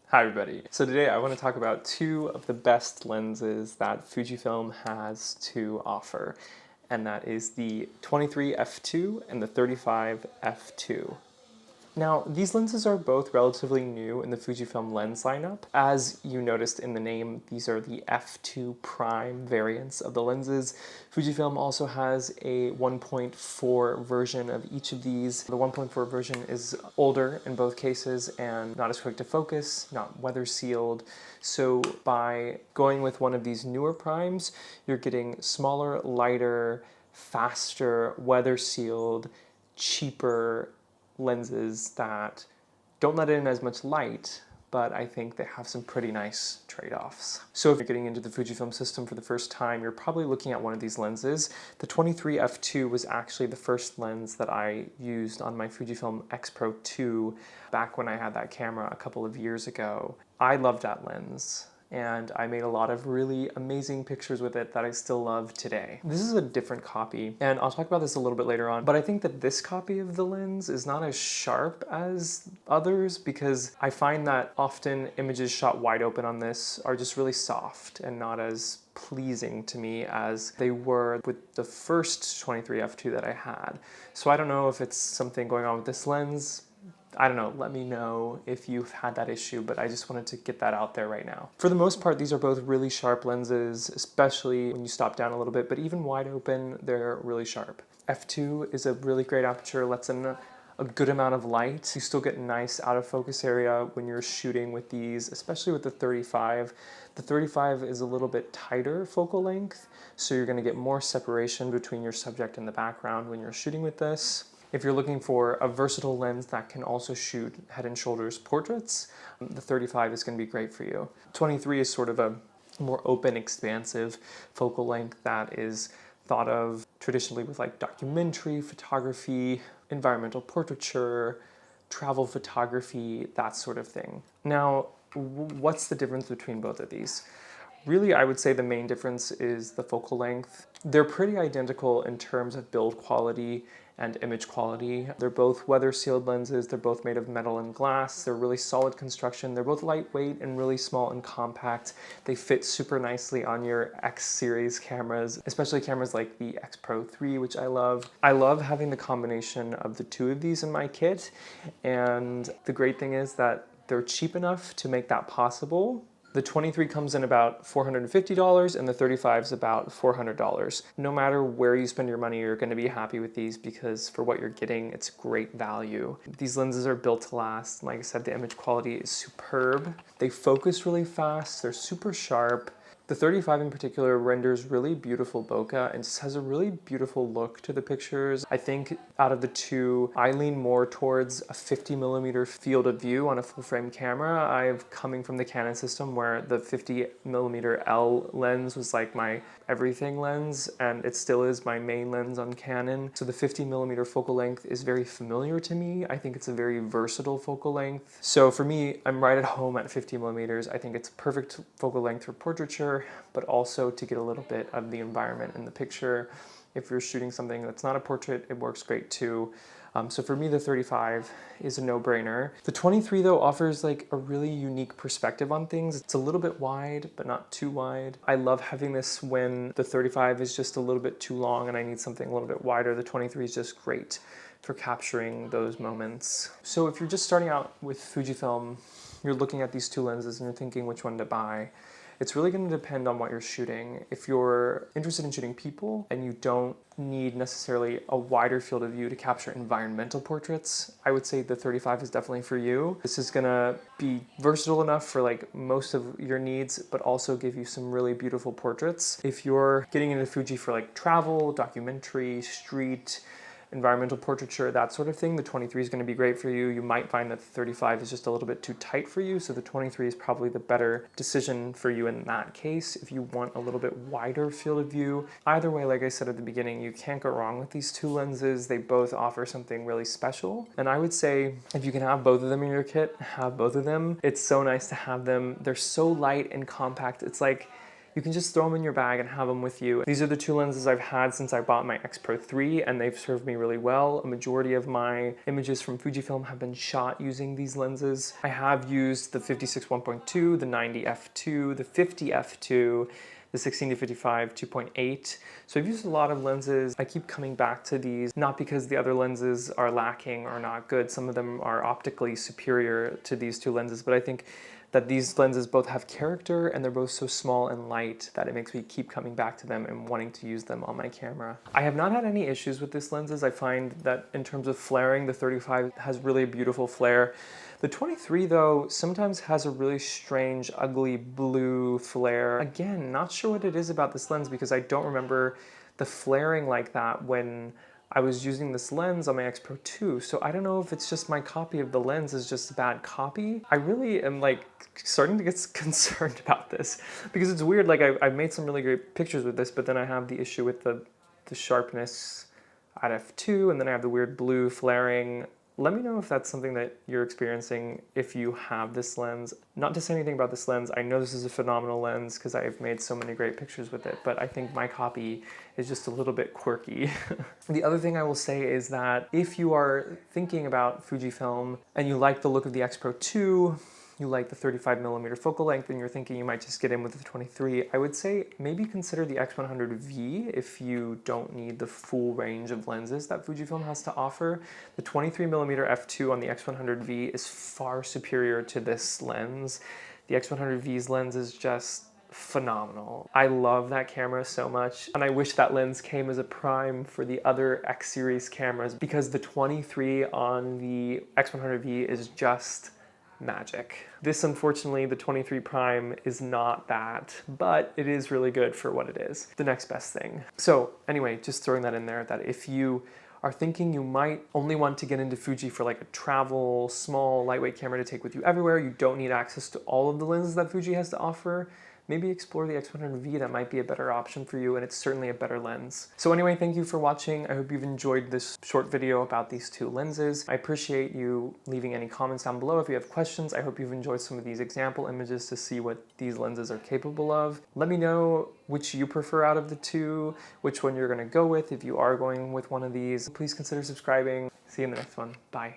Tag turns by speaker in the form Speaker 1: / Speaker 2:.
Speaker 1: Hi everybody. So today I want to talk about two of the best lenses that Fujifilm has to offer, and that is the 23f2 and the 35f2. Now, these lenses are both relatively new in the Fujifilm lens lineup. As you noticed in the name, these are the f2 prime variants of the lenses. Fujifilm also has a 1.4 version of each of these. The 1.4 version is older in both cases and not as quick to focus, not weather sealed. So by going with one of these newer primes, you're getting smaller, lighter, faster, weather sealed, cheaper lenses that don't let in as much light, but I think they have some pretty nice trade-offs. So if you're getting into the Fujifilm system for the first time, you're probably looking at one of these lenses. The 23f2 was actually the first lens that I used on my Fujifilm X Pro 2 back when I had that camera a couple of years ago. I loved that lens, and I made a lot of really amazing pictures with it that I still love today. This is a different copy, and I'll talk about this a little bit later on, but I think that this copy of the lens is not as sharp as others because I find that often images shot wide open on this are just really soft and not as pleasing to me as they were with the first 23f2 that I had. So I don't know if it's something going on with this lens. I don't know, let me know if you've had that issue, but I just wanted to get that out there right now. For the most part, these are both really sharp lenses, especially when you stop down a little bit, but even wide open, they're really sharp. F2 is a really great aperture, lets in a good amount of light. You still get nice out of focus area when you're shooting with these, especially with the 35. The 35 is a little bit tighter focal length, so you're gonna get more separation between your subject and the background when you're shooting with this. If you're looking for a versatile lens that can also shoot head and shoulders portraits, the 35 is going to be great for you. 23 is sort of a more open, expansive focal length that is thought of traditionally with like documentary photography, environmental portraiture, travel photography, that sort of thing. Now, what's the difference between both of these? Really, I would say the main difference is the focal length. They're pretty identical in terms of build quality and image quality. They're both weather sealed lenses. They're both made of metal and glass. They're really solid construction. They're both lightweight and really small and compact. They fit super nicely on your X series cameras, especially cameras like the X Pro 3, which I love. I love having the combination of the two of these in my kit. And the great thing is that they're cheap enough to make that possible. The 23 comes in about $450 and the 35 is about $400. No matter where you spend your money, you're going to be happy with these because for what you're getting, it's great value. These lenses are built to last. Like I said, the image quality is superb. They focus really fast. They're super sharp. The 35 in particular renders really beautiful bokeh and just has a really beautiful look to the pictures. I think out of the two, I lean more towards a 50mm field of view on a full frame camera. I'm coming from the Canon system where the 50mm L lens was like my everything lens, and it still is my main lens on Canon. So the 50mm focal length is very familiar to me. I think it's a very versatile focal length. So for me, I'm right at home at 50mm. I think it's perfect focal length for portraiture, but also to get a little bit of the environment in the picture. If you're shooting something that's not a portrait, it works great too. So for me, the 35 is a no-brainer. The 23 though offers like a really unique perspective on things. It's a little bit wide, but not too wide. I love having this when the 35 is just a little bit too long and I need something a little bit wider. The 23 is just great for capturing those moments. So if you're just starting out with Fujifilm, you're looking at these two lenses and you're thinking which one to buy. It's really going to depend on what you're shooting. If you're interested in shooting people and you don't need necessarily a wider field of view to capture environmental portraits, I would say the 35 is definitely for you. This is gonna be versatile enough for like most of your needs, but also give you some really beautiful portraits. If you're getting into Fuji for like travel, documentary, street, environmental portraiture, that sort of thing, the 23 is going to be great for you. You might find that the 35 is just a little bit too tight for you, so the 23 is probably the better decision for you in that case. If you want a little bit wider field of view, either way, like I said at the beginning, you can't go wrong with these two lenses. They both offer something really special, and I would say if you can have both of them in your kit, have both of them. It's so nice to have them. They're so light and compact. It's like you can just throw them in your bag and have them with you. These are the two lenses I've had since I bought my X Pro 3, and they've served me really well. A majority of my images from Fujifilm have been shot using these lenses. I have used the 56 1.2, the 90 f2, the 50 f2, the 16 to 55 2.8. So I've used a lot of lenses. I keep coming back to these, not because the other lenses are lacking or not good. Some of them are optically superior to these two lenses, but I think that these lenses both have character and they're both so small and light that it makes me keep coming back to them and wanting to use them on my camera. I have not had any issues with these lenses. I find that in terms of flaring, the 35 has really a beautiful flare. The 23 though sometimes has a really strange, ugly blue flare. Again, not sure what it is about this lens because I don't remember the flaring like that when I was using this lens on my X Pro 2, so I don't know if it's just my copy of the lens is just a bad copy. I really am like starting to get concerned about this because it's weird, like I've made some really great pictures with this, but then I have the issue with the sharpness at f2, and then I have the weird blue flaring. Let me know if that's something that you're experiencing if you have this lens. Not to say anything about this lens, I know this is a phenomenal lens because I've made so many great pictures with it, but I think my copy is just a little bit quirky. The other thing I will say is that if you are thinking about Fujifilm and you like the look of the X Pro 2, you like the 35mm focal length and you're thinking you might just get in with the 23, I would say maybe consider the X100V if you don't need the full range of lenses that Fujifilm has to offer. The 23mm f2 on the X100V is far superior to this lens. The X100V's lens is just phenomenal. I love that camera so much, and I wish that lens came as a prime for the other X series cameras because the 23 on the X100V is just magic. This, unfortunately, the 23 prime is not that, but it is really good for what it is. The next best thing. So anyway, just throwing that in there, that if you are thinking you might only want to get into Fuji for like a travel, small, lightweight camera to take with you everywhere, you don't need access to all of the lenses that Fuji has to offer, maybe explore the X100V. That might be a better option for you, and it's certainly a better lens. So anyway, thank you for watching. I hope you've enjoyed this short video about these two lenses. I appreciate you leaving any comments down below if you have questions. I hope you've enjoyed some of these example images to see what these lenses are capable of. Let me know which you prefer out of the two, which one you're gonna go with if you are going with one of these. Please consider subscribing. See you in the next one. Bye.